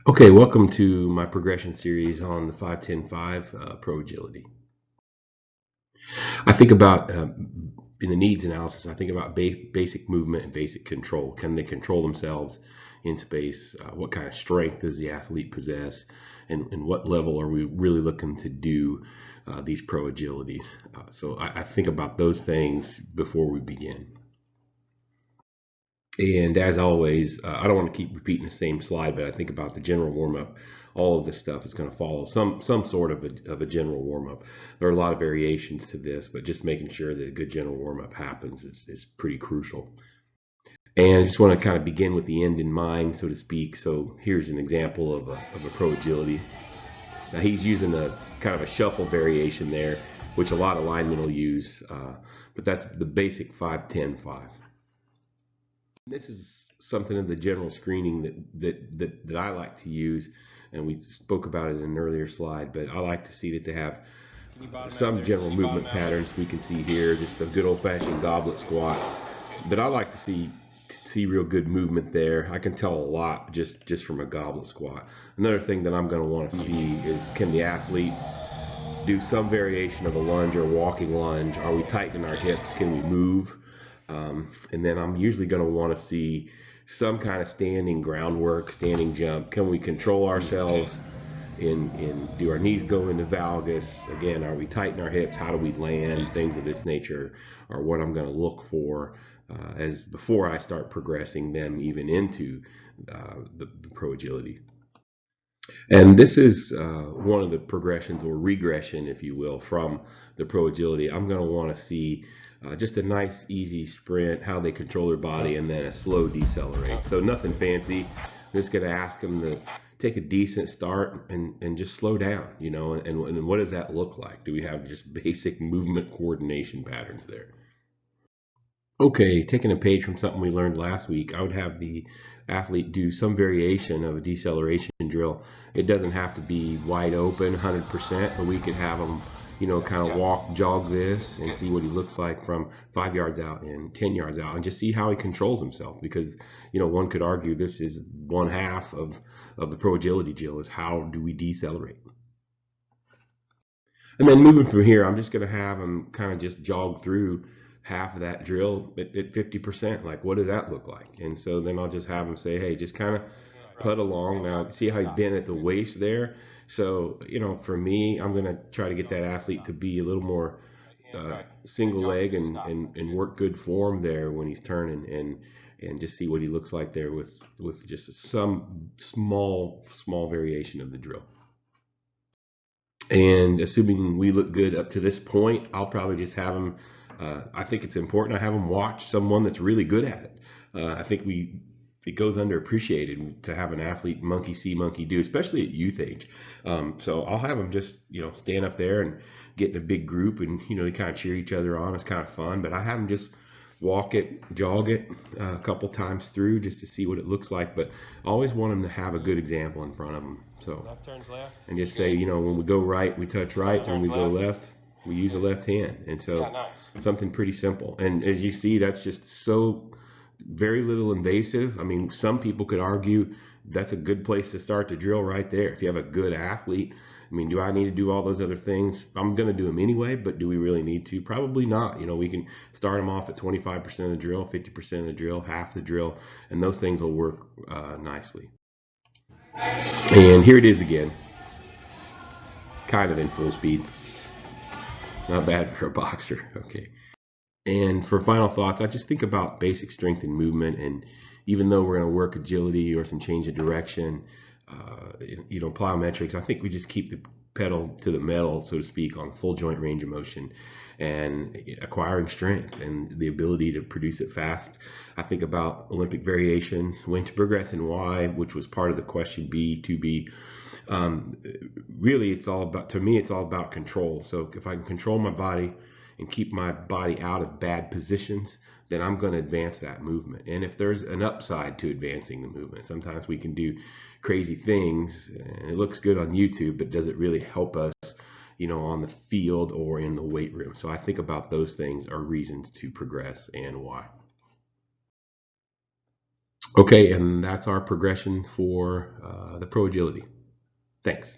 Okay, welcome to my progression series on the 5-10-5 Pro Agility. I think about, in the needs analysis, I think about basic movement and basic control. Can they control themselves in space? What kind of strength does the athlete possess? And what level are we really looking to do these pro agilities? So I think about those things before we begin. And as always, I don't want to keep repeating the same slide, but I think about the general warm up. All of this stuff is going to follow some sort of a general warm up. There are a lot of variations to this, but just making sure that a good general warm up happens is pretty crucial. And I just want to kind of begin with the end in mind, so to speak. So here's an example of a pro agility. Now he's using a kind of a shuffle variation there, which a lot of linemen will use, but that's the basic 5-10-5. This is something in the general screening that I like to use, and we spoke about it in an earlier slide, but I like to see that they have some general movement patterns we can see here, just a good old-fashioned goblet squat. But I like to see real good movement there. I can tell a lot just from a goblet squat. Another thing that I'm going to want to see is, can the athlete do some variation of a lunge or walking lunge? Are we tightening our hips? Can we move? And then I'm usually going to want to see some kind of standing groundwork, standing jump. Can we control ourselves? Do our knees go into valgus? Again, are we tightening our hips? How do we land? Things of this nature are what I'm going to look for as before I start progressing them even into the pro agility. And this is one of the progressions or regression, if you will, from the pro agility. I'm going to want to see just a nice, easy sprint, how they control their body, and then a slow decelerate. So nothing fancy. I'm just going to ask them to take a decent start and just slow down, and what does that look like? Do we have just basic movement coordination patterns there? Okay, taking a page from something we learned last week, I would have the athlete do some variation of a deceleration drill. It doesn't have to be wide open 100%, but we could have them, kind of walk, jog this and see what he looks like from 5 yards out and 10 yards out, and just see how he controls himself. Because, one could argue this is one half of the pro agility drill, is how do we decelerate. And then moving from here, I'm just going to have them kind of just jog through half of that drill at 50%. Like, what does that look like? And so then I'll just have them say, hey, just kind of put along. Now, see how you bend at the waist there? So, for me, I'm going to try to get that athlete to be a little more single leg and work good form there when he's turning, and just see what he looks like there with just some small variation of the drill. And assuming we look good up to this point, I'll probably just have them, I think it's important I have them watch someone that's really good at it. I think it goes underappreciated to have an athlete monkey see, monkey do, especially at youth age. So I'll have them just, stand up there and get in a big group, and, they kind of cheer each other on. It's kind of fun, but I have them just walk it, jog it a couple times through just to see what it looks like. But I always want them to have a good example in front of them. So left turns left. And just say, when we go right, we touch right. When we go left, we use the left hand. And so something pretty simple. And as you see, that's just so very little invasive. I mean, some people could argue that's a good place to start the drill right there. If you have a good athlete, I mean, do I need to do all those other things? I'm going to do them anyway, but do we really need to? Probably not. We can start them off at 25% of the drill, 50% of the drill, half the drill, and those things will work nicely. And here it is again, kind of in full speed. Not bad for a boxer. Okay. And for final thoughts, I just think about basic strength and movement. And even though we're going to work agility or some change of direction, plyometrics, I think we just keep the pedal to the metal, so to speak, on full joint range of motion and acquiring strength and the ability to produce it fast. I think about Olympic variations, when to progress and why, which was part of the question B, 2B. Really, it's all about control. So if I can control my body and keep my body out of bad positions, then I'm going to advance that movement. And if there's an upside to advancing the movement, sometimes we can do crazy things and it looks good on YouTube, but does it really help us, on the field or in the weight room? So I think about those things are reasons to progress and why. Okay, and that's our progression for the Pro Agility. Thanks.